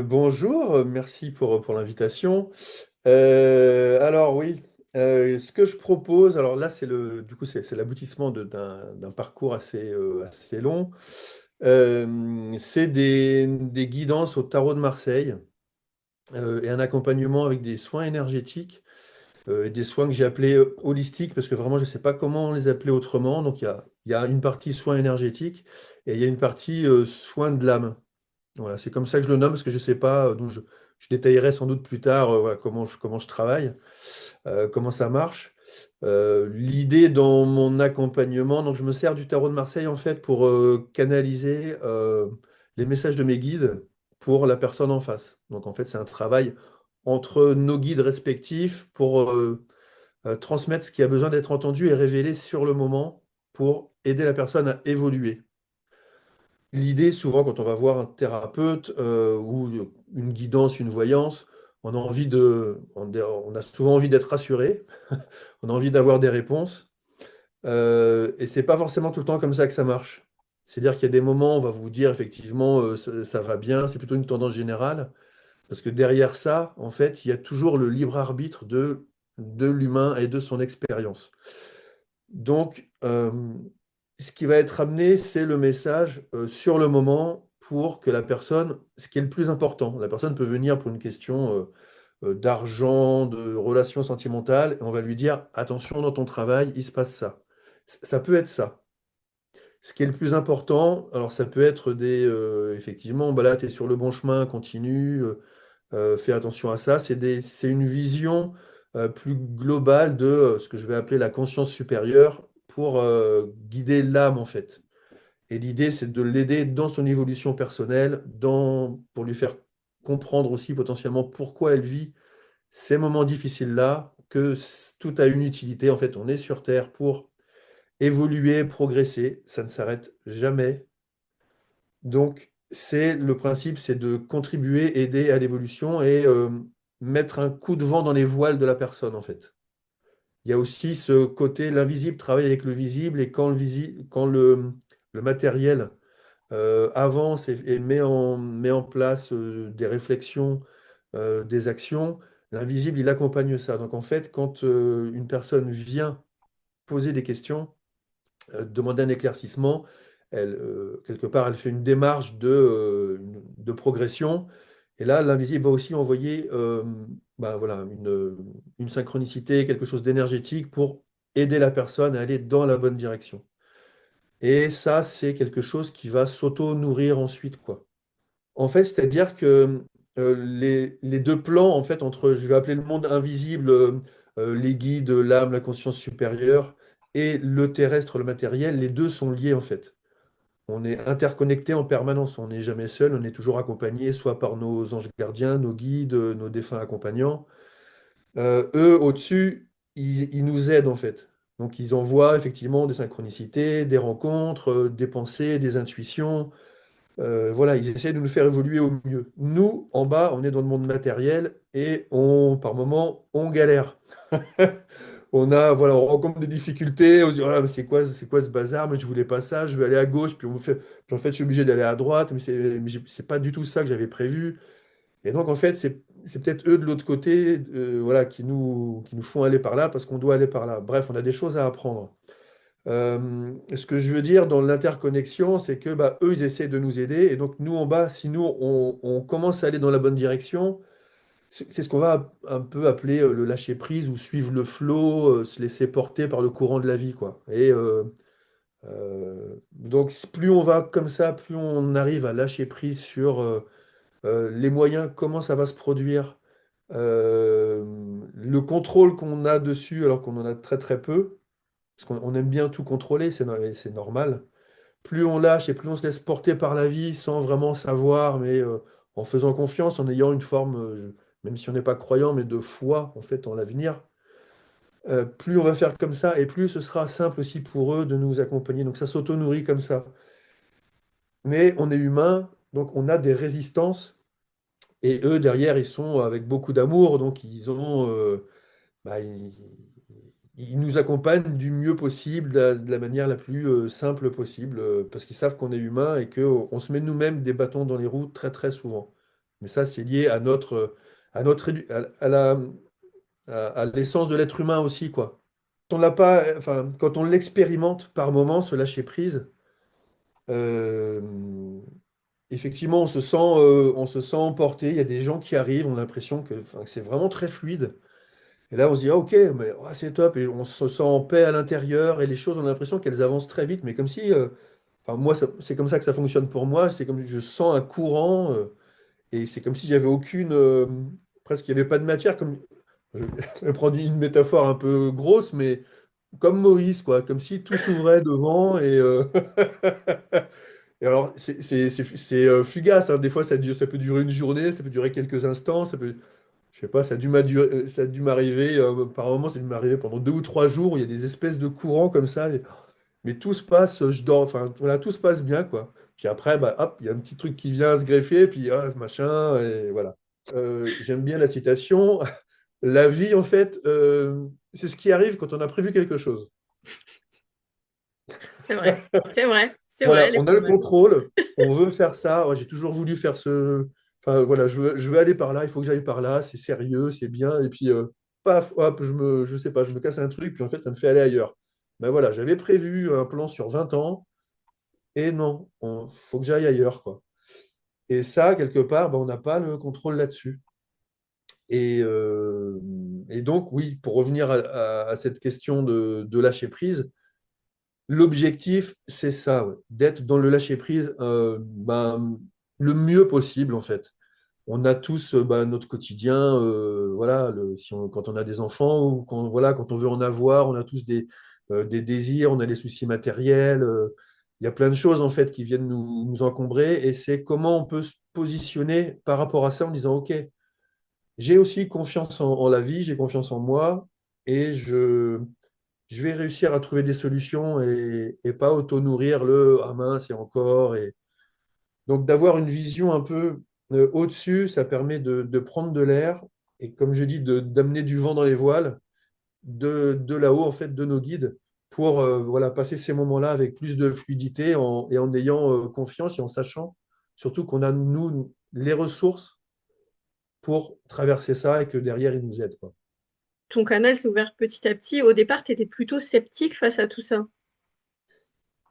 Bonjour, merci pour l'invitation. Alors oui, ce que je propose, alors là du coup c'est l'aboutissement d'un parcours assez long. C'est des guidances au tarot de Marseille et un accompagnement avec des soins énergétiques, et des soins que j'ai appelés holistiques parce que vraiment je ne sais pas comment les appeler autrement. Donc il y a une partie soins énergétiques et il y a une partie soins de l'âme. Voilà, c'est comme ça que je le nomme parce que je ne sais pas, donc je détaillerai sans doute plus tard voilà, comment je travaille, comment ça marche. L'idée dans mon accompagnement, donc je me sers du tarot de Marseille en fait pour canaliser les messages de mes guides pour la personne en face. Donc en fait, c'est un travail entre nos guides respectifs pour transmettre ce qui a besoin d'être entendu et révélé sur le moment pour aider la personne à évoluer. L'idée, souvent, quand on va voir un thérapeute ou une guidance, une voyance, on a souvent envie d'être rassuré, on a envie d'avoir des réponses, et c'est pas forcément tout le temps comme ça que ça marche. C'est-à-dire qu'il y a des moments, où on va vous dire effectivement ça va bien, c'est plutôt une tendance générale, parce que derrière ça, en fait, il y a toujours le libre arbitre de l'humain et de son expérience. Donc, ce qui va être amené, c'est le message sur le moment pour que la personne, ce qui est le plus important, la personne peut venir pour une question d'argent, de relations sentimentales, et on va lui dire, attention, dans ton travail, il se passe ça. Ça peut être ça. Ce qui est le plus important, alors ça peut être effectivement, bah là, tu es sur le bon chemin, continue, fais attention à ça. C'est une vision plus globale de ce que je vais appeler la conscience supérieure pour guider l'âme en fait. Et l'idée, c'est de l'aider dans son évolution personnelle, pour lui faire comprendre aussi potentiellement pourquoi elle vit ces moments difficiles-là, que tout a une utilité. En fait, on est sur Terre pour évoluer, progresser. Ça ne s'arrête jamais. Donc, le principe, c'est de contribuer, aider à l'évolution et mettre un coup de vent dans les voiles de la personne, en fait. Il y a aussi ce côté, l'invisible travaille avec le visible, et quand le matériel avance et met en place des réflexions, des actions, l'invisible, il accompagne ça. Donc, en fait, quand une personne vient poser des questions, demander un éclaircissement. Quelque part, elle fait une démarche de progression. Et là, l'invisible va aussi envoyer bah, voilà, une synchronicité, quelque chose d'énergétique pour aider la personne à aller dans la bonne direction. Et ça, c'est quelque chose qui va s'auto-nourrir ensuite, quoi. En fait, c'est-à-dire que les deux plans, en fait, entre, je vais appeler le monde invisible, les guides, l'âme, la conscience supérieure, et le terrestre, le matériel, les deux sont liés, en fait. On est interconnectés en permanence, on n'est jamais seul, on est toujours accompagné, soit par nos anges gardiens, nos guides, nos défunts accompagnants. Eux, au-dessus, ils nous aident, en fait. Donc, ils envoient effectivement des synchronicités, des rencontres, des pensées, des intuitions. Voilà, ils essaient de nous faire évoluer au mieux. Nous, en bas, on est dans le monde matériel et par moment, on galère. Voilà, on rencontre des difficultés, on se dit, oh là, mais c'est quoi ce bazar? Mais je voulais pas ça, je veux aller à gauche, puis en fait, je suis obligé d'aller à droite, mais c'est pas du tout ça que j'avais prévu. Et donc, en fait, c'est peut-être eux de l'autre côté, voilà, qui nous font aller par là parce qu'on doit aller par là. Bref, on a des choses à apprendre. Ce que je veux dire dans l'interconnexion, c'est que bah, eux, ils essaient de nous aider. Et donc, nous, en bas, si nous, on commence à aller dans la bonne direction, c'est ce qu'on va un peu appeler le lâcher prise ou suivre le flot, se laisser porter par le courant de la vie, quoi. Et donc, plus on va comme ça, plus on arrive à lâcher prise sur les moyens, comment ça va se produire, le contrôle qu'on a dessus alors qu'on en a très très peu. Parce qu'on aime bien tout contrôler, c'est normal. Plus on lâche et plus on se laisse porter par la vie sans vraiment savoir, mais en faisant confiance, en ayant une forme, même si on n'est pas croyant, mais de foi en fait en l'avenir, plus on va faire comme ça et plus ce sera simple aussi pour eux de nous accompagner. Donc ça s'auto-nourrit comme ça. Mais on est humain, donc on a des résistances et eux derrière ils sont avec beaucoup d'amour, donc bah, ils nous accompagnent du mieux possible, de la manière la plus simple possible, parce qu'ils savent qu'on est humain et qu'on se met nous-mêmes des bâtons dans les roues très très souvent. Mais ça, c'est lié à notre à l'essence de l'être humain aussi, quoi. On l'a pas, enfin, quand on l'expérimente par moment, ce lâcher prise, euh, effectivement, on se sent emporté. Il y a des gens qui arrivent, on a l'impression que, enfin, que c'est vraiment très fluide. Et là, on se dit, ah, ok, mais c'est top, et on se sent en paix à l'intérieur, et les choses, on a l'impression qu'elles avancent très vite, mais comme si, enfin, moi, c'est comme ça que ça fonctionne pour moi, c'est comme je sens un courant, et c'est comme si j'avais aucune, presque, il n'y avait pas de matière, comme, je je vais prendre une métaphore un peu grosse, mais comme Moïse, quoi, comme si tout s'ouvrait devant, et alors, fugace, hein. Des fois, ça peut durer une journée, ça peut durer quelques instants, je sais pas, ça a dû m'arriver, par moment, ça a dû m'arriver pendant 2 ou 3 jours, où il y a des espèces de courants comme ça, mais tout se passe, je dors, enfin, voilà, tout se passe bien, quoi. Puis après, bah, hop, il y a un petit truc qui vient se greffer, puis machin, et voilà. J'aime bien la citation. La vie, en fait, c'est ce qui arrive quand on a prévu quelque chose. C'est vrai. C'est vrai, Voilà, elle est on a pas le mal. contrôle, on veut faire ça. Ouais, j'ai toujours voulu faire ce. Enfin, voilà, je veux aller par là, il faut que j'aille par là, c'est sérieux, c'est bien. Et puis, paf, hop, je sais pas, je me casse un truc, puis en fait, ça me fait aller ailleurs. Ben voilà, j'avais prévu un plan sur 20 ans, et non, il faut que j'aille ailleurs, quoi. Et ça, quelque part, ben, on n'a pas le contrôle là-dessus. Et, euh, et donc, oui, pour revenir à cette question de lâcher prise, l'objectif, c'est ça, ouais, d'être dans le lâcher-prise ben, le mieux possible, en fait. On a tous ben, notre quotidien, voilà, quand on a des enfants ou quand, voilà, quand on veut en avoir, on a tous des désirs, on a des soucis matériels. Il y a plein de choses, en fait, qui viennent nous encombrer et c'est comment on peut se positionner par rapport à ça en disant, OK, j'ai aussi confiance en la vie, j'ai confiance en moi et je vais réussir à trouver des solutions et pas auto-nourrir le ah mince, et encore. Et... Donc, d'avoir une vision un peu au-dessus, ça permet de prendre de l'air et, comme je dis, d'amener du vent dans les voiles de là-haut, en fait, de nos guides pour voilà, passer ces moments-là avec plus de fluidité et en ayant confiance et en sachant surtout qu'on a, nous, les ressources pour traverser ça et que derrière, ils nous aident, quoi. Ton canal s'est ouvert petit à petit. Au départ, tu étais plutôt sceptique face à tout ça.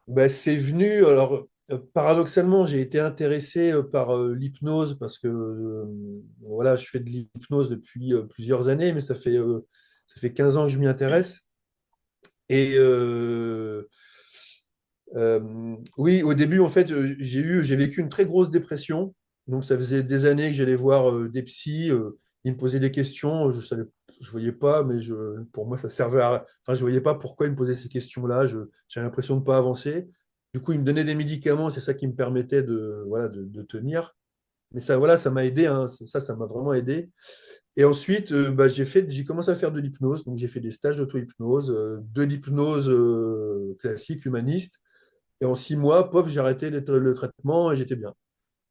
Ben, c'est venu, alors paradoxalement, j'ai été intéressé par l'hypnose parce que voilà, je fais de l'hypnose depuis plusieurs années, mais ça fait 15 ans que je m'y intéresse. Et oui, au début, en fait, j'ai vécu une très grosse dépression. Donc, ça faisait des années que j'allais voir des psys. Ils me posaient des questions. Je voyais pas, mais pour moi, ça servait à. Enfin, je voyais pas pourquoi ils me posaient ces questions-là. J'avais l'impression de pas avancer. Du coup, ils me donnaient des médicaments. C'est ça qui me permettait voilà, de tenir. Mais ça, voilà, ça m'a aidé, hein. Ça m'a vraiment aidé. Et ensuite, bah, j'ai commencé à faire de l'hypnose. Donc, j'ai fait des stages d'auto-hypnose, de l'hypnose classique, humaniste. Et en 6 mois, pof, j'ai arrêté le traitement et j'étais bien.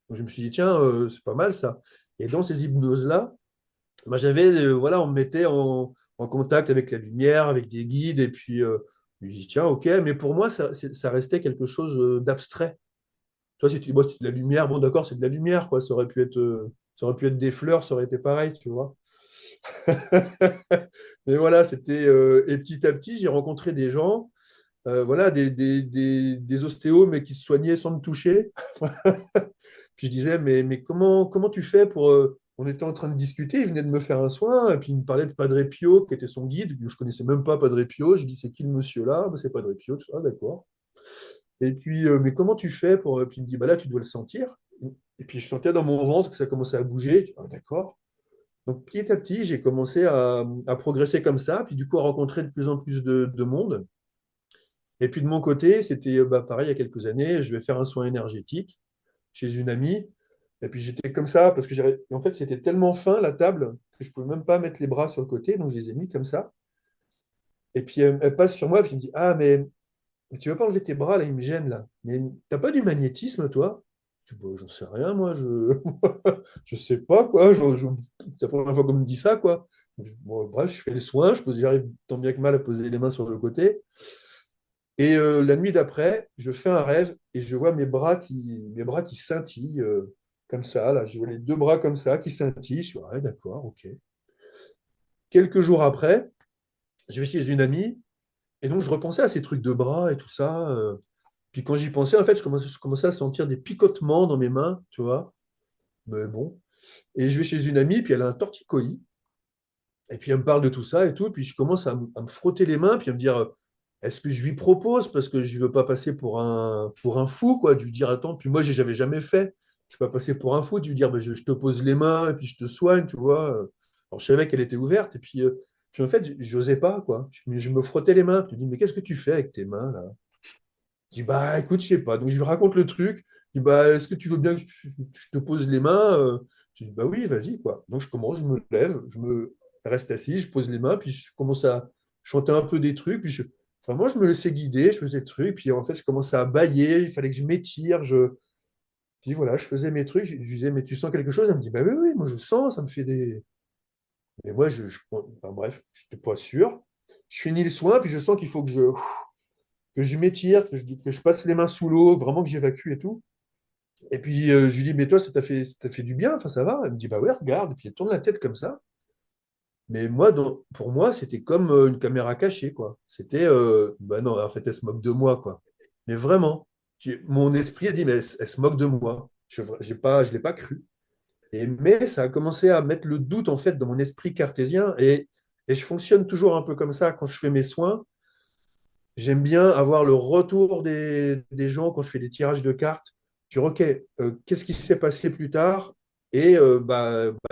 Donc je me suis dit, tiens, c'est pas mal ça. Et dans ces hypnoses-là, bah, voilà, on me mettait en contact avec la lumière, avec des guides, et puis je me dis, tiens, ok, mais pour moi, ça restait quelque chose d'abstrait. Toi, si tu dis, bon, c'est de la lumière, bon, d'accord, c'est de la lumière, quoi. Ça aurait pu être des fleurs, ça aurait été pareil, tu vois. Mais voilà, et petit à petit, j'ai rencontré des gens, voilà, des ostéos, mais qui se soignaient sans me toucher. Puis je disais, mais comment tu fais pour. On était en train de discuter, il venait de me faire un soin, et puis il me parlait de Padre Pio, qui était son guide. Je ne connaissais même pas Padre Pio. Je dis, c'est qui le monsieur là? Ben, c'est Padre Pio, tout ça, d'accord. Et puis, mais comment tu fais pour. Puis il me dit, bah là, tu dois le sentir. Et puis je sentais dans mon ventre que ça commençait à bouger. Je dis, ah, d'accord. Donc petit à petit, j'ai commencé à progresser comme ça, puis du coup à rencontrer de plus en plus de monde. Et puis de mon côté, c'était bah, pareil il y a quelques années, je vais faire un soin énergétique chez une amie. Et puis j'étais comme ça, parce que en fait, c'était tellement fin la table que je ne pouvais même pas mettre les bras sur le côté, donc je les ai mis comme ça. Et puis elle passe sur moi, puis elle me dit, ah, mais tu veux pas enlever tes bras, là, ils me gênent, là. Mais t'as pas du magnétisme, toi? Je dis, bah, j'en sais rien, moi, je sais pas, quoi. C'est la première fois qu'on me dit ça, quoi. Bon, bref, je fais les soins, j'arrive tant bien que mal à poser les mains sur le côté. Et la nuit d'après, je fais un rêve et je vois mes bras qui scintillent. comme ça, là, je vois les deux bras comme ça qui scintillent. Je suis, ouais, d'accord, ok. Quelques jours après, je vais chez une amie, et donc je repensais à ces trucs de bras et tout ça. Puis quand j'y pensais, en fait, je commençais à sentir des picotements dans mes mains, tu vois. Mais bon. Et je vais chez une amie, puis elle a un torticolis. Et puis elle me parle de tout ça et tout. Puis je commence à me frotter les mains, puis à me dire, est-ce que je lui propose? Parce que je ne veux pas passer pour un fou, quoi. De lui dire, attends, puis moi, j'avais jamais fait. Je ne veux pas passer pour un fou, de lui dire, bah, je te pose les mains et puis je te soigne, tu vois. Alors je savais qu'elle était ouverte. Et puis en fait, je n'osais pas, quoi. Je me frottais les mains. Puis je me dis, mais qu'est-ce que tu fais avec tes mains, là? Je dis, bah écoute, je sais pas. Donc je lui raconte le truc. Je dis, bah est-ce que tu veux bien que je te pose les mains? Je dis, bah oui, vas-y, quoi. Donc je commence, je me lève, je me reste assis, je pose les mains, puis je commence à chanter un peu des trucs. Vraiment, je me laissais guider, je faisais des trucs. Puis en fait, je commençais à bâiller, il fallait que je m'étire. Puis voilà, je faisais mes trucs. Je lui disais, mais tu sens quelque chose? Elle me dit, bah oui, oui, moi je sens, ça me fait des. Et moi, enfin, bref, je n'étais pas sûr. Je finis le soin, puis je sens qu'il faut que je m'étire, que je passe les mains sous l'eau, vraiment que j'évacue et tout. Et puis je lui dis, mais toi, ça t'a fait du bien, enfin ça va. Elle me dit, bah ouais, regarde. Et puis elle tourne la tête comme ça. Mais moi, pour moi, c'était comme une caméra cachée, quoi. C'était, bah non, en fait, elle se moque de moi, quoi. Mais vraiment, mon esprit a dit, mais elle se moque de moi. Je l'ai pas cru. Mais ça a commencé à mettre le doute, en fait, dans mon esprit cartésien. Et je fonctionne toujours un peu comme ça quand je fais mes soins. J'aime bien avoir le retour des gens quand je fais des tirages de cartes. Tu vois, OK, qu'est-ce qui s'est passé plus tard? Et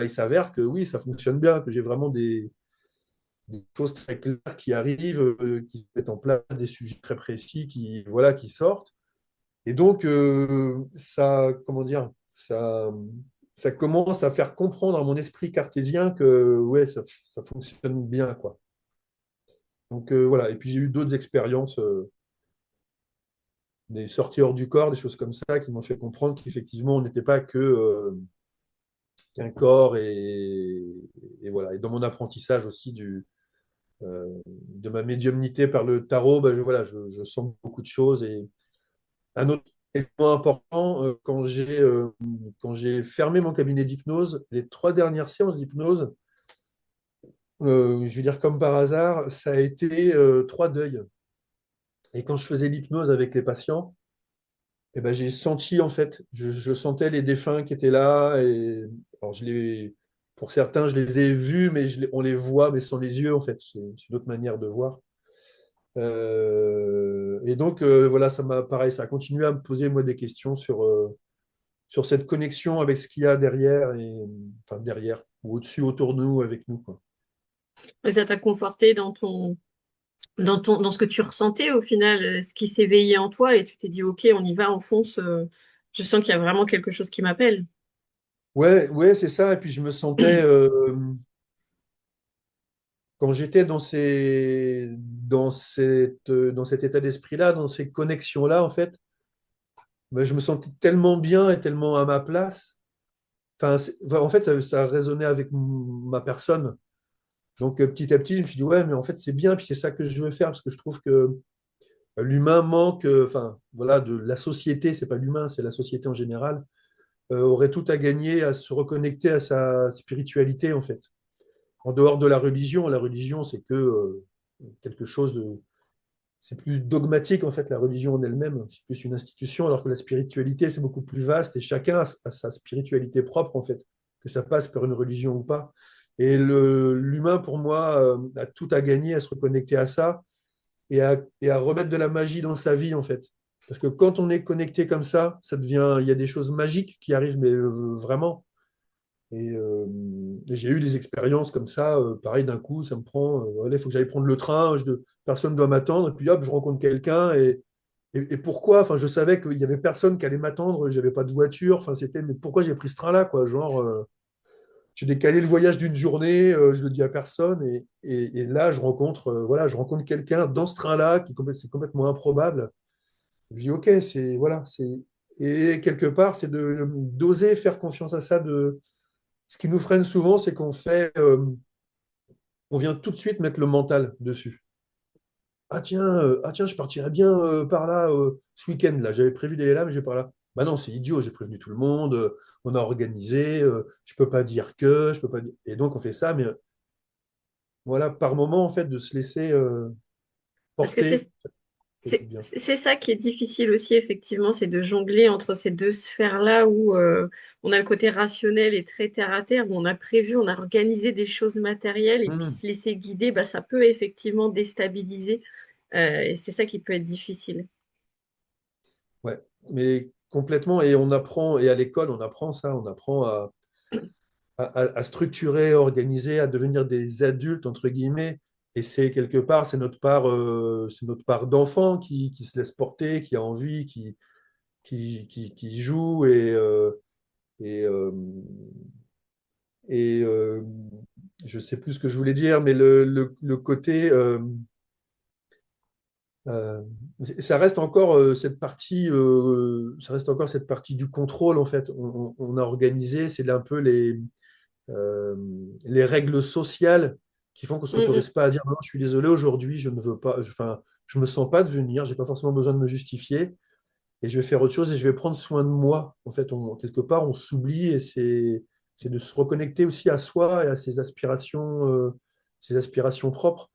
il s'avère que oui, ça fonctionne bien, que j'ai vraiment des choses très claires qui arrivent, qui se mettent en place, des sujets très précis voilà, qui sortent. Et donc, comment dire, ça commence à faire comprendre à mon esprit cartésien que ouais, ça fonctionne bien, quoi. Donc voilà, et puis j'ai eu d'autres expériences. Des sorties hors du corps, des choses comme ça, qui m'ont fait comprendre qu'effectivement, on n'était pas qu'un corps. Et voilà. Et dans mon apprentissage aussi de ma médiumnité par le tarot, voilà, je sens beaucoup de choses. Et un autre élément important, quand j'ai fermé mon cabinet d'hypnose, les 3 dernières séances d'hypnose, je vais dire comme par hasard, ça a été 3 deuils. Et quand je faisais l'hypnose avec les patients, eh ben, j'ai senti, en fait, je sentais les défunts qui étaient là. Et, alors, pour certains, je les ai vus, mais on les voit, mais sans les yeux, en fait. C'est une autre manière de voir. Et donc, voilà, pareil, ça a continué à me poser, moi, des questions sur cette connexion avec ce qu'il y a derrière, enfin, derrière, ou au-dessus, autour de nous, avec nous, quoi. Et ça t'a conforté dans ce que tu ressentais au final, ce qui s'éveillait en toi, et tu t'es dit, OK, on y va, on fonce. Je sens qu'il y a vraiment quelque chose qui m'appelle. Ouais, ouais, c'est ça. Et puis, je me sentais, quand j'étais dans cet état d'esprit-là, dans ces connexions-là, en fait, je me sentais tellement bien et tellement à ma place. Enfin, en fait, ça résonnait avec ma personne. Donc, petit à petit, je me suis dit, ouais, mais en fait, c'est bien, puis c'est ça que je veux faire, parce que je trouve que l'humain manque, enfin, voilà, de la société, c'est pas l'humain, c'est la société en général, aurait tout à gagner à se reconnecter à sa spiritualité, en fait. En dehors de la religion, c'est que quelque chose de. C'est plus dogmatique, en fait, la religion en elle-même. C'est plus une institution, alors que la spiritualité, c'est beaucoup plus vaste et chacun a sa spiritualité propre, en fait, que ça passe par une religion ou pas. Et l'humain, pour moi, a tout à gagner à se reconnecter à ça et à remettre de la magie dans sa vie, en fait. Parce que quand on est connecté comme il y a des choses magiques qui arrivent, mais vraiment. Et j'ai eu des expériences comme ça, pareil, d'un coup, ça me prend, il faut que j'aille prendre le train, personne ne doit m'attendre, et puis hop, je rencontre quelqu'un, et pourquoi? Enfin, je savais qu'il n'y avait personne qui allait m'attendre, j'avais pas de voiture, enfin, mais pourquoi j'ai pris ce train-là, quoi? Genre, j'ai décalé le voyage d'une journée, je le dis à personne, et là, voilà, je rencontre quelqu'un dans ce train-là, c'est complètement improbable. Je dis, ok, voilà, et quelque part, c'est d'oser faire confiance à ça. Ce qui nous freine souvent, c'est on vient tout de suite mettre le mental dessus. Ah tiens, je partirais bien par là ce week-end là. J'avais prévu d'aller là, mais je vais par là. bah non, c'est idiot, j'ai prévenu tout le monde, on a organisé, je peux pas dire je peux pas dire. Et donc on fait ça, mais voilà, par moment, en fait, de se laisser Parce que porter, c'est du bien. c'est ça qui est difficile aussi, effectivement, c'est de jongler entre ces deux sphères-là où on a le côté rationnel et très terre à terre, où on a prévu, on a organisé des choses matérielles et puis Mhm. se laisser guider, bah, ça peut effectivement déstabiliser. Et c'est ça qui peut être difficile. Ouais, mais complètement. Et on apprend, et à l'école, on apprend ça, on apprend à structurer, à organiser, à devenir des adultes, entre guillemets. Et c'est quelque part, c'est notre part d'enfant qui se laisse porter, qui a envie, qui joue et, euh, et je sais plus ce que je voulais dire, mais le côté, euh, ça reste encore ça reste encore cette partie du contrôle en fait. On a organisé, c'est un peu euh, les règles sociales qui font qu'on ne Mm, s'autorise mm. pas à dire non, je suis désolé aujourd'hui, je ne veux pas, enfin, je me sens pas de venir, j'ai pas forcément besoin de me justifier et je vais faire autre chose et je vais prendre soin de moi. En fait, quelque part, on s'oublie et c'est de se reconnecter aussi à soi et à ses aspirations propres.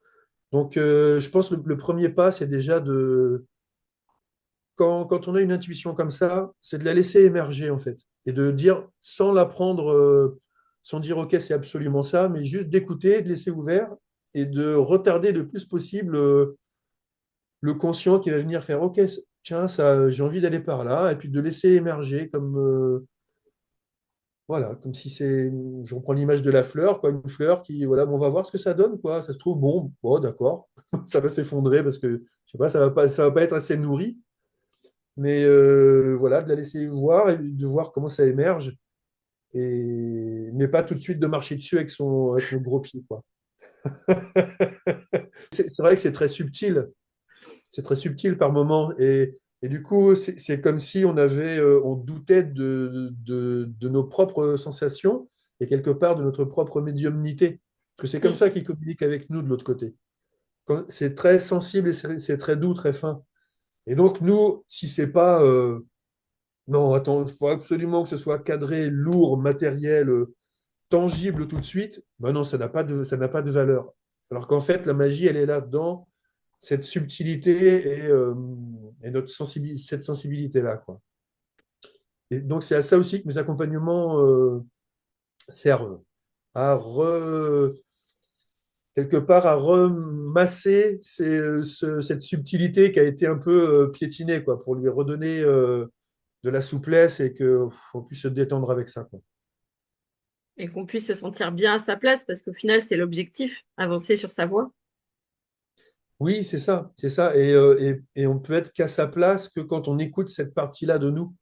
Donc, je pense que le premier pas, c'est déjà quand on a une intuition comme ça, c'est de la laisser émerger, en fait, et de dire, sans la prendre, sans dire, OK, c'est absolument ça, mais juste d'écouter, de laisser ouvert et de retarder le plus possible le conscient qui va venir faire, OK, tiens, ça, j'ai envie d'aller par là, et puis de laisser émerger voilà, comme si c'est, je reprends l'image de la fleur, quoi, une fleur qui, voilà, bon, on va voir ce que ça donne, quoi. Ça se trouve, bon, d'accord, ça va s'effondrer parce que, je sais pas, ça va pas être assez nourri, mais voilà, de la laisser voir et de voir comment ça émerge, mais pas tout de suite de marcher dessus avec nos gros pieds, quoi. C'est vrai que c'est très subtil par moment, et du coup, c'est comme si on doutait de nos propres sensations et quelque part de notre propre médiumnité. Parce que c'est comme Mm. ça qu'ils communiquent avec nous de l'autre côté. C'est très sensible et c'est très doux, très fin. Et donc, nous, si c'est pas non, attends, il faut absolument que ce soit cadré, lourd, matériel, tangible tout de suite. Ben non, ça n'a pas de valeur. Alors qu'en fait, la magie, elle est là dedans, cette subtilité et cette sensibilité-là, quoi. Et donc, c'est à ça aussi que mes accompagnements servent, quelque part à remasser cette subtilité qui a été un peu piétinée, quoi, pour lui redonner de la souplesse et qu'on puisse se détendre avec ça, quoi. Et qu'on puisse se sentir bien à sa place, parce qu'au final, c'est l'objectif, avancer sur sa voie. Oui, c'est ça, c'est ça. Et on peut être qu'à sa place que quand on écoute cette partie-là de nous.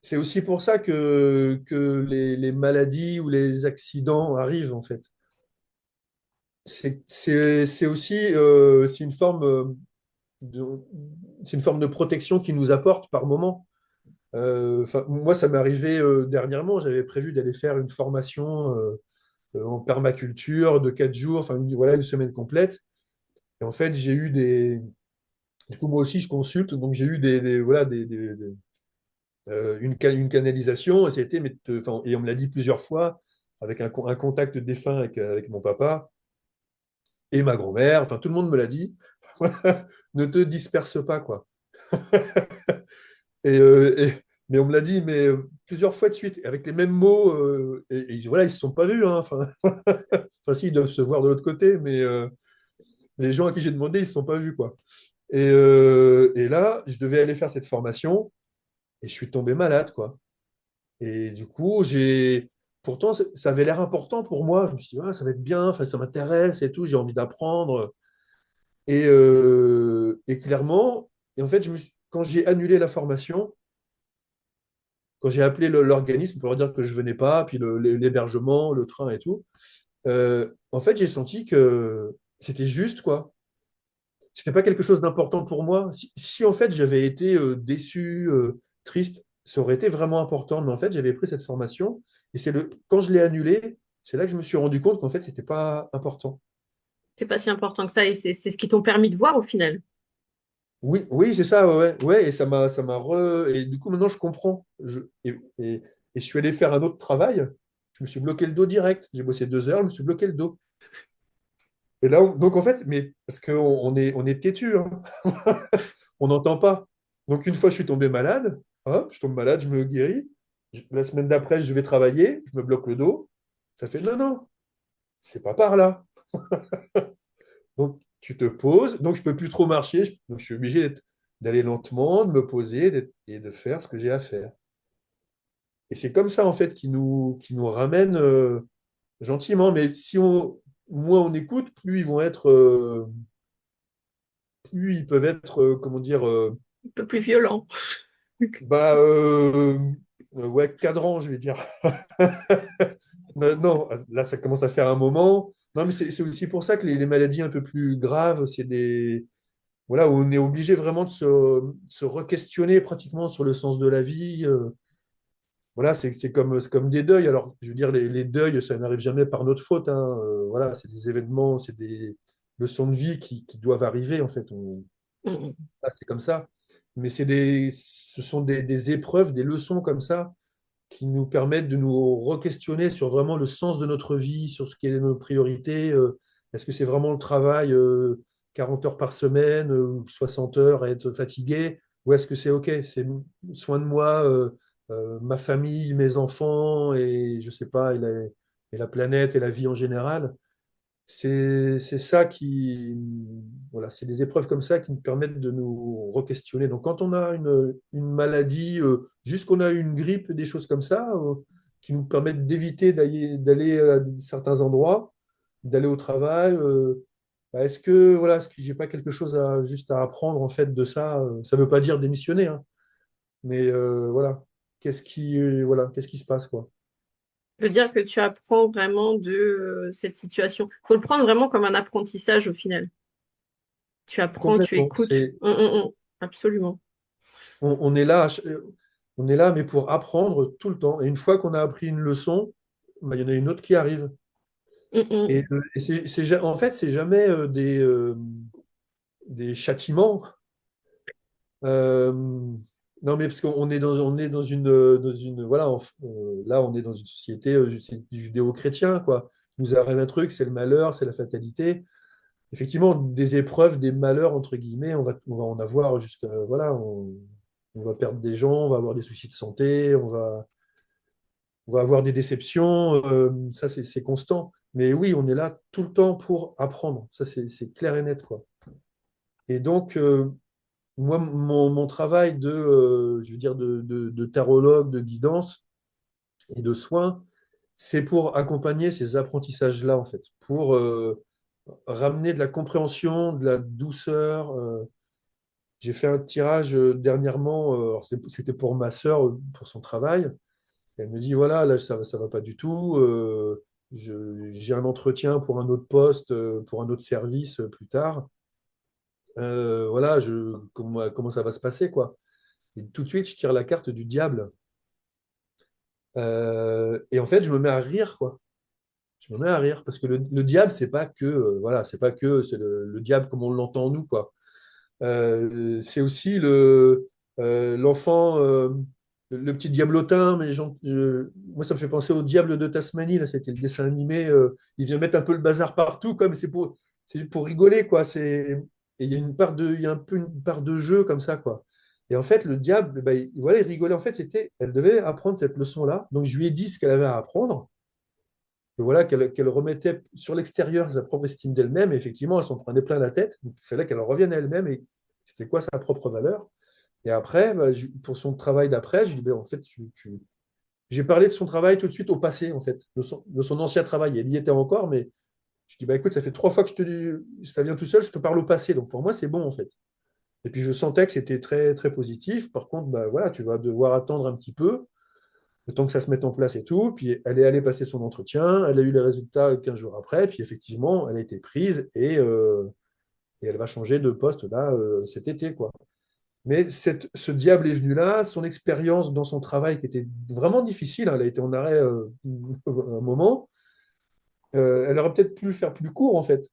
C'est aussi pour ça que les maladies ou les accidents arrivent, en fait. C'est aussi de, c'est une forme de protection qui nous apporte par moment. Enfin, moi, ça m'est arrivé dernièrement. J'avais prévu d'aller faire une formation en permaculture de 4 jours, enfin, voilà, une semaine complète. Et en fait, j'ai eu des. Du coup, moi aussi, je consulte. Donc, j'ai eu voilà, une canalisation. Et, enfin, et on me l'a dit plusieurs fois, avec un contact défunt avec mon papa et ma grand-mère. Enfin, tout le monde me l'a dit. Ne te disperse pas, quoi. Mais on me l'a dit, mais plusieurs fois de suite, avec les mêmes mots. Et voilà, ils ne se sont pas vus, hein. Enfin, enfin, si, ils doivent se voir de l'autre côté, mais les gens à qui j'ai demandé, ils ne se sont pas vus, quoi. Et là, je devais aller faire cette formation et je suis tombé malade, quoi. Et du coup, pourtant, ça avait l'air important pour moi. Je me suis dit, ah, ça va être bien, enfin, ça m'intéresse et tout, j'ai envie d'apprendre. Et clairement, et en fait, quand j'ai annulé la formation, quand j'ai appelé l'organisme pour leur dire que je venais pas, puis l'hébergement, le train et tout, en fait, j'ai senti que c'était juste, quoi. C'était pas quelque chose d'important pour moi. Si en fait j'avais été déçu, triste, ça aurait été vraiment important. Mais en fait, j'avais pris cette formation et quand je l'ai annulée, c'est là que je me suis rendu compte qu'en fait, c'était pas important. C'est pas si important que ça, et c'est ce qui t'ont permis de voir au final. Oui, oui, c'est ça, ouais, ouais, ouais, et et du coup, maintenant, je comprends. Et je suis allé faire un autre travail. Je me suis bloqué le dos direct. J'ai bossé 2 heures, je me suis bloqué le dos. Et là, donc en fait, mais parce on est têtu, hein. On n'entend pas. Donc une fois, je suis tombé malade. Hop, je tombe malade, je me guéris. La semaine d'après, je vais travailler, je me bloque le dos. Ça fait non, non, c'est pas par là. Donc tu te poses. Donc je peux plus trop marcher. Donc je suis obligé d'aller lentement, de me poser et de faire ce que j'ai à faire. Et c'est comme ça en fait qui nous ramène gentiment. Mais si on, moins on écoute, plus ils vont être, plus ils peuvent être, comment dire, Un peu plus violent. bah, ouais, cadran, je vais dire. Non, là, ça commence à faire un moment. Non, mais c'est aussi pour ça que les maladies un peu plus graves, c'est des, voilà, où on est obligé vraiment de se re-questionner pratiquement sur le sens de la vie. Voilà, c'est comme des deuils. Alors, je veux dire, les deuils, ça n'arrive jamais par notre faute, hein. Voilà, c'est des événements, c'est des leçons de vie qui doivent arriver, en fait. Mm, Ah, c'est comme ça. Mais ce sont des épreuves, des leçons comme ça qui nous permettent de nous re-questionner sur vraiment le sens de notre vie, sur ce qui est nos priorités. Est-ce que c'est vraiment le travail 40 heures par semaine ou 60 heures à être fatigué? Ou est-ce que c'est OK, c'est soin de moi, ma famille, mes enfants et je sais pas, et la planète et la vie en général? C'est ça qui, voilà, c'est des épreuves comme ça qui nous permettent de nous re-questionner. Donc, quand on a une maladie, juste qu'on a une grippe, des choses comme ça, qui nous permettent d'éviter d'aller à certains endroits, d'aller au travail, bah, est-ce que j'ai pas quelque chose juste à apprendre en fait de ça? Ça veut pas dire démissionner, hein, mais voilà, voilà, qu'est-ce qui se passe, quoi? Je veux dire que tu apprends vraiment de cette situation. Il faut le prendre vraiment comme un apprentissage au final. Tu apprends, tu Complètement. écoutes. Absolument. On est là, on est là, mais pour apprendre tout le temps. Et une fois qu'on a appris une leçon, bah, il y en a une autre qui arrive. Mm, mm. Et en fait, c'est jamais des châtiments. Euh, non, mais parce on est dans une, voilà, là, on est dans une société judéo-chrétien, quoi. Il nous arrive un truc, c'est le malheur, c'est la fatalité. Effectivement, des épreuves, des malheurs, entre guillemets, on va en avoir jusqu'à, voilà, on va perdre des gens, on va avoir des soucis de santé, on va avoir des déceptions, ça c'est constant. Mais oui, on est là tout le temps pour apprendre, ça c'est clair et net, quoi. Et donc, moi, mon travail je veux dire, de tarologue, de guidance et de soins, c'est pour accompagner ces apprentissages-là, en fait, pour ramener de la compréhension, de la douceur. J'ai fait un tirage dernièrement, alors c'était pour ma sœur, pour son travail. Elle me dit, voilà, là, ça va pas du tout. J'ai un entretien pour un autre poste, pour un autre service plus tard. Voilà, comment ça va se passer, quoi. Et tout de suite, je tire la carte du diable. Et en fait, je me mets à rire, quoi. Je me mets à rire parce que le diable, c'est pas que, voilà, c'est pas que c'est le diable comme on l'entend nous, quoi. C'est aussi l'enfant, le petit diablotin, mais moi ça me fait penser au diable de Tasmanie, là, c'était le dessin animé, il vient mettre un peu le bazar partout, comme c'est pour rigoler, quoi. Et il y a il y a un peu une part de jeu comme ça, quoi. Et en fait, le diable, bah, voilà, il rigolait. En fait, elle devait apprendre cette leçon-là. Donc, je lui ai dit ce qu'elle avait à apprendre. Et voilà, qu'elle remettait sur l'extérieur sa propre estime d'elle-même. Et effectivement, elle s'en prenait plein la tête. Donc, il fallait qu'elle revienne à elle-même et c'était quoi sa propre valeur. Et après, bah, pour son travail d'après, je lui ai dit, ben, en fait, j'ai parlé de son travail tout de suite au passé, en fait, de son ancien travail. Elle y était encore, mais je dis, bah, écoute, ça fait 3 fois que je te dis, ça vient tout seul, je te parle au passé. Donc pour moi, c'est bon, en fait. Et puis je sentais que c'était très, très positif. Par contre, bah, voilà, tu vas devoir attendre un petit peu, le temps que ça se mette en place et tout. Puis elle est allée passer son entretien, elle a eu les résultats 15 jours après, puis effectivement, elle a été prise et elle va changer de poste là cet été, quoi. Mais ce diable est venu là, son expérience dans son travail qui était vraiment difficile, hein, elle a été en arrêt un moment, elle aurait peut-être pu faire plus court en fait,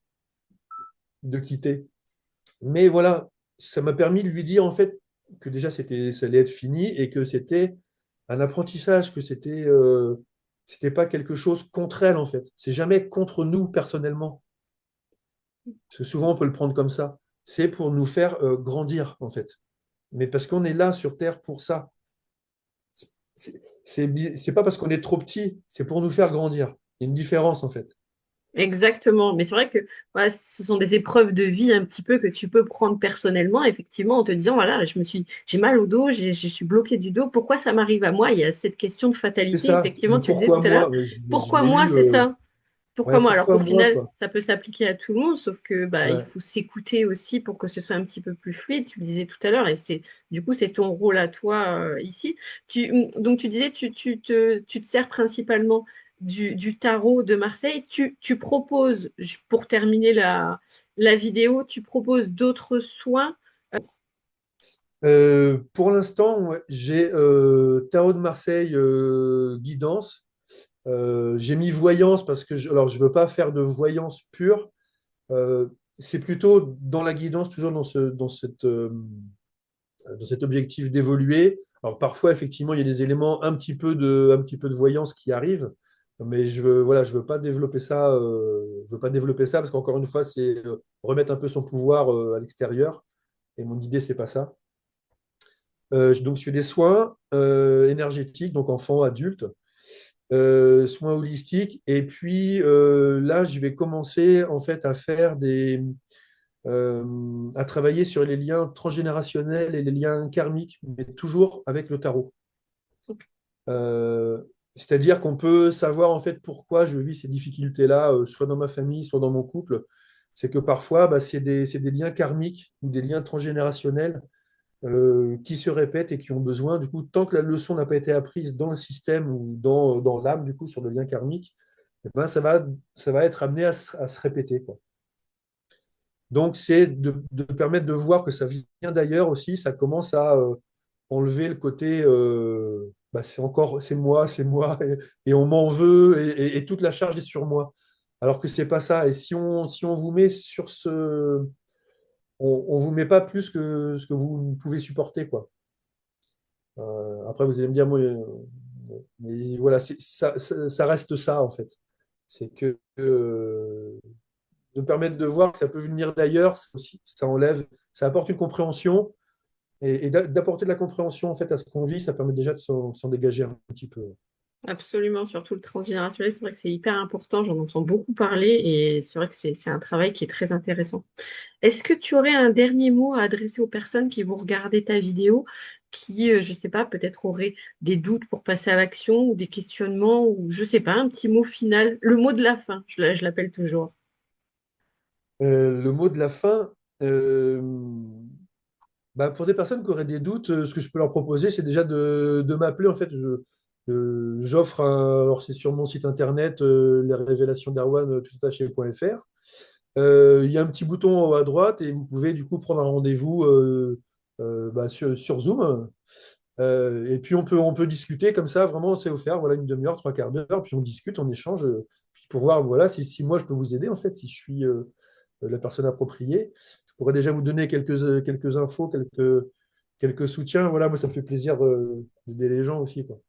de quitter. Mais voilà, ça m'a permis de lui dire en fait que déjà ça allait être fini et que c'était un apprentissage, que c'était pas quelque chose contre elle en fait. C'est jamais contre nous personnellement. Parce que souvent on peut le prendre comme ça. C'est pour nous faire grandir en fait. Mais parce qu'on est là sur Terre pour ça. C'est pas parce qu'on est trop petit, c'est pour nous faire grandir. Il y a une différence en fait. Exactement, mais c'est vrai que voilà, ce sont des épreuves de vie un petit peu que tu peux prendre personnellement, effectivement, en te disant, voilà, j'ai mal au dos, je suis bloqué du dos, pourquoi ça m'arrive à moi? Il y a cette question de C'est fatalité, ça. effectivement, Le tu le disais pourquoi tout à l'heure. moi, je Pourquoi l'ai moi, lu. c'est ça? Pourquoi Ouais, moi? Alors qu'au pourquoi moi final, quoi. ça peut s'appliquer à tout le monde, sauf que bah, il Ouais. faut s'écouter aussi pour que ce soit un petit peu plus fluide, tu le disais tout à l'heure, et du coup, c'est ton rôle à toi ici. Donc, tu disais, tu te sers principalement du tarot de Marseille. Tu proposes, pour terminer la vidéo, tu proposes d'autres soins. Pour l'instant, ouais, j'ai Tarot de Marseille, guidance. J'ai mis voyance parce que alors je veux pas faire de voyance pure. Euh, c'est plutôt dans la guidance, toujours dans cet objectif d'évoluer. Alors parfois, effectivement, il y a des éléments un petit peu de voyance qui arrivent, mais voilà, je veux pas développer ça parce qu'encore une fois, c'est remettre un peu son pouvoir à l'extérieur. Et mon idée, c'est pas ça. Donc, je fais des soins énergétiques, donc enfants, adultes, soins holistiques. Et puis là, je vais commencer en fait à faire à travailler sur les liens transgénérationnels et les liens karmiques, mais toujours avec le tarot. Euh, C'est-à-dire qu'on peut savoir en fait pourquoi je vis ces difficultés-là, soit dans ma famille, soit dans mon couple. C'est que parfois, bah, c'est des liens karmiques ou des liens transgénérationnels qui se répètent et qui ont besoin, du coup, tant que la leçon n'a pas été apprise dans le système ou dans l'âme, du coup, sur le lien karmique, eh ben, ça va être amené à se répéter, quoi. Donc, c'est de permettre de voir que ça vient d'ailleurs aussi, ça commence à enlever le côté, bah, c'est moi, et on m'en veut, et toute la charge est sur moi. Alors que c'est pas ça. Et si on vous met sur on vous met pas plus que ce que vous pouvez supporter, quoi. Après, vous allez me dire, moi, mais voilà, ça reste ça, en fait. C'est que de permettre de voir que ça peut venir d'ailleurs, ça aussi, ça enlève, ça apporte une compréhension, et d'apporter de la compréhension, en fait, à ce qu'on vit, ça permet déjà de s'en dégager un petit peu. Absolument, surtout le transgénérationnel, c'est vrai que c'est hyper important, j'en entends beaucoup parler et c'est vrai que c'est un travail qui est très intéressant. Est-ce que tu aurais un dernier mot à adresser aux personnes qui vont regarder ta vidéo, qui, je ne sais pas, peut-être auraient des doutes pour passer à l'action ou des questionnements ou je ne sais pas, un petit mot final, le mot de la fin, je l'appelle toujours. Le mot de la fin, euh, bah, pour des personnes qui auraient des doutes, ce que je peux leur proposer, c'est déjà de m'appeler. En fait, j'offre alors c'est sur mon site internet, les révélations d'Erwan, toutattaché.fr. Il y a un petit bouton en haut à droite et vous pouvez du coup prendre un rendez-vous bah, sur Zoom. Et puis on peut discuter comme ça, vraiment c'est offert, voilà une demi-heure, trois quarts d'heure, puis on discute, on échange, puis pour voir voilà si moi je peux vous aider en fait, si je suis la personne appropriée. Je pourrais déjà vous donner quelques infos, quelques soutiens. Voilà, moi ça me fait plaisir d'aider les gens aussi, quoi.